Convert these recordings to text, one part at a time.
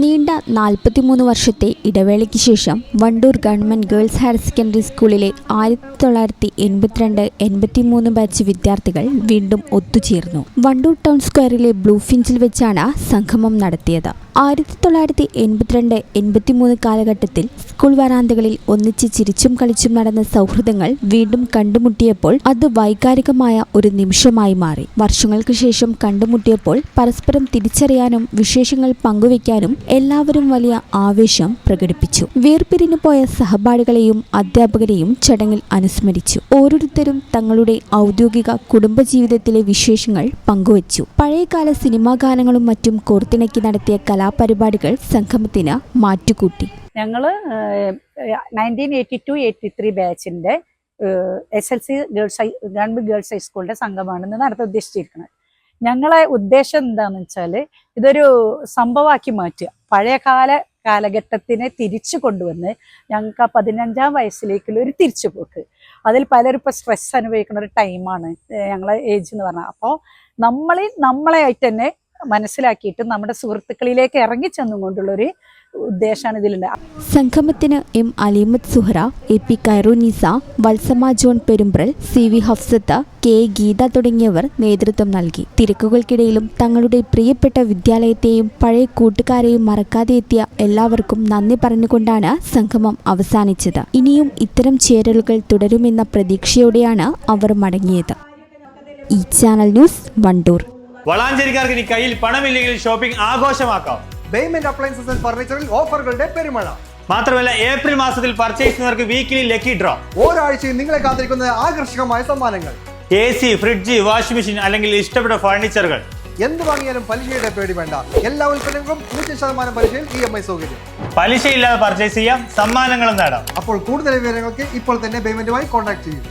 നീണ്ട 43 വർഷത്തെ ഇടവേളയ്ക്ക് ശേഷം Wandoor government girls higher secondary സ്കൂളിലെ 1982-83 ബാച്ച് വിദ്യാർത്ഥികൾ വീണ്ടും ഒത്തുചേർന്നു. വണ്ടൂർ ടൗൺ സ്ക്വയറിലെ ബ്ലൂഫിഞ്ചിൽ വെച്ചാണ് സംഗമം നടത്തിയത്. 1982-83 കാലഘട്ടത്തിൽ സ്കൂൾ വരാന്തകളിൽ ഒന്നിച്ച് ചിരിച്ചും കളിച്ചും നടന്ന സൗഹൃദങ്ങൾ വീണ്ടും കണ്ടുമുട്ടിയപ്പോൾ അത് വൈകാരികമായ ഒരു നിമിഷമായി മാറി. വർഷങ്ങൾക്ക് ശേഷം കണ്ടുമുട്ടിയപ്പോൾ പരസ്പരം തിരിച്ചറിയാനും വിശേഷങ്ങൾ പങ്കുവയ്ക്കാനും എല്ലാവരും വലിയ ആവേശം പ്രകടിപ്പിച്ചു. വേർപിരിഞ്ഞു പോയ സഹപാഠികളെയും അധ്യാപകരെയും ചടങ്ങിൽ അനുസ്മരിച്ചു. ഓരോരുത്തരും തങ്ങളുടെ ഔദ്യോഗിക കുടുംബജീവിതത്തിലെ വിശേഷങ്ങൾ പങ്കുവച്ചു. പഴയകാല സിനിമാ ഗാനങ്ങളും മറ്റും കോർത്തിണക്കി നടത്തിയ കലാപരിപാടികൾ സംഗമത്തിന് മാറ്റുകൂട്ടി. ഞങ്ങൾ 1982-83 ബാച്ചിന്റെ SLC ഗവൺമെന്റ് ഗേൾസ് ഹൈസ്കൂളിന്റെ സംഘമാണ് നടത്താൻ ഉദ്ദേശിച്ചിരിക്കുന്നത്. ഞങ്ങളെ ഉദ്ദേശം എന്താണെന്ന് വെച്ചാൽ ഇതൊരു സംഭവമാക്കി മാറ്റുക. പഴയകാല കാലഘട്ടത്തിനെ തിരിച്ചു കൊണ്ടുവന്ന് ഞങ്ങൾക്ക് ആ 15-ാം വയസ്സിലേക്കുള്ള ഒരു തിരിച്ചുപോക്ക്. അതിൽ പലരും ഇപ്പോൾ സ്ട്രെസ് അനുഭവിക്കുന്ന ഒരു ടൈമാണ് ഞങ്ങളെ ഏജ് എന്ന് പറഞ്ഞാൽ. അപ്പോൾ നമ്മളെയായിട്ട് തന്നെ മനസ്സിലാക്കിയിട്ട് നമ്മുടെ സുഹൃത്തുക്കളിലേക്ക് ഇറങ്ങി ചെന്നുകൊണ്ടുള്ളൊരു ഉദ്ദേശമാണ് ഇതിലുണ്ട്. സംഗമത്തിന് M Aleemath Suhara, AP Khairunnisa, Valsama John Perumpral, CV Hafsath, K Geetha തുടങ്ങിയവർ നേതൃത്വം നൽകി. തിരക്കുകൾക്കിടയിലും തങ്ങളുടെ പ്രിയപ്പെട്ട വിദ്യാലയത്തെയും പഴയ കൂട്ടുകാരെയും മറക്കാതെ എത്തിയ എല്ലാവർക്കും നന്ദി പറഞ്ഞുകൊണ്ടാണ് സംഗമം അവസാനിച്ചത്. ഇനിയും ഇത്തരം ചേരലുകൾ തുടരുമെന്ന പ്രതീക്ഷയോടെയാണ് അവർ മടങ്ങിയത്. ഈ ചാനൽ ന്യൂസ്, വണ്ടൂർ. വളാഞ്ചേരിക്കാർക്ക് ഇനി കയ്യിൽ പണമില്ലെങ്കിൽ ഷോപ്പിംഗ് ആഘോഷമാക്കാം. ബേയ്മെന്റ് അപ്ലയൻസസ് ആൻഡ് ഫർണിച്ചറിൽ ഓഫറുകളുടെ പെരുമഴ. മാത്രമല്ല ഏപ്രിൽ മാസത്തിൽ പർച്ചേസ് ചെയ്യുന്നവർക്ക് വീക്കിലി ലക്കി ഡ്രോ. ഒരാഴ്ചയും നിങ്ങളെ കാത്തിരിക്കുന്ന ആകർഷകമായ സമ്മാനങ്ങൾ. AC, ഫ്രിഡ്ജ്, വാഷിംഗ് മെഷീൻ അല്ലെങ്കിൽ ഇഷ്ടപ്പെട്ട ഫർണിച്ചറുകൾ. എന്ത് വാങ്ങിയാലും പലിശയുടെ പേടി വേണ്ട. എല്ലാ ഉൽപ്പന്നങ്ങളും 0% പലിശയിൽ EMI സൗകര്യം. പലിശയില്ലാതെ പർച്ചേസ് ചെയ്യാം, സമ്മാനങ്ങളും നേടാം. അപ്പോൾ കൂടുതൽ വിവരങ്ങൾക്ക് ഇപ്പോൾ തന്നെ ബേയ്മെന്റുമായി കോൺടാക്ട് ചെയ്യൂ.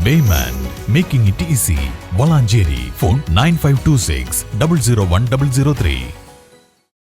Bayment, making it easy. Valanjeri. Phone 9526 001 003.